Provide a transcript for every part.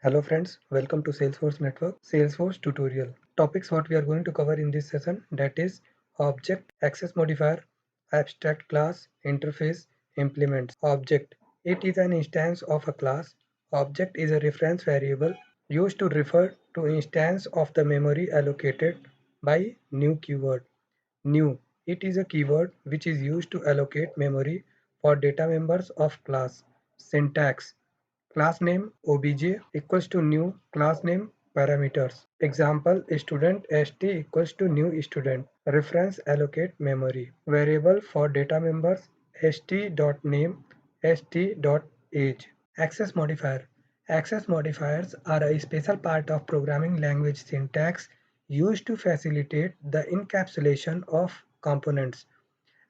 Hello friends, welcome to Salesforce Network Salesforce tutorial. Topics what we are going to cover in this session, that is object, access modifier, abstract class, interface, implements. Object. It is an instance of a class. Object is a reference variable used to refer to instance of the memory allocated by new keyword. New. It is a keyword which is used to allocate memory for data members of class. Syntax. Class name obj equals to new class name parameters. Example student st equals to new student. Reference allocate memory. Variable for data members st.name st.age. Access modifier. Access modifiers are a special part of programming language syntax used to facilitate the encapsulation of components.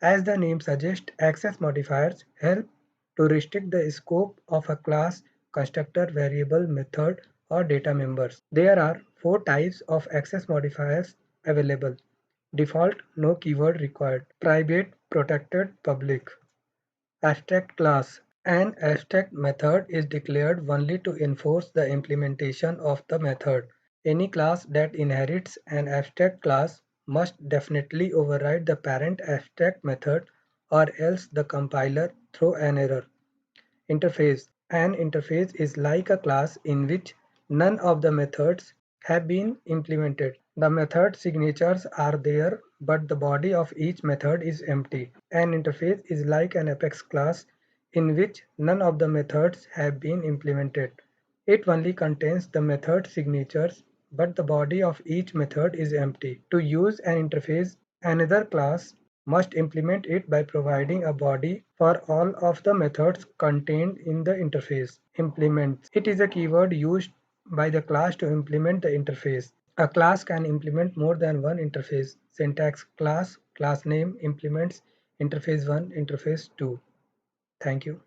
As the name suggests, access modifiers help to restrict the scope of a class, constructor, variable, method, or data members. There are four types of access modifiers available. Default, no keyword required. Private, protected, public. Abstract class. An abstract method is declared only to enforce the implementation of the method. Any class that inherits an abstract class must definitely override the parent abstract method, or else the compiler throw an error. Interface. An interface is like a class in which none of the methods have been implemented. The method signatures are there, but the body of each method is empty. An interface is like an Apex class in which none of the methods have been implemented. It only contains the method signatures, but the body of each method is empty. To use an interface, another class must implement it by providing a body for all of the methods contained in the interface. Implements. It is a keyword used by the class to implement the interface. A class can implement more than one interface. Syntax class, class name, implements, interface 1, interface 2. Thank you.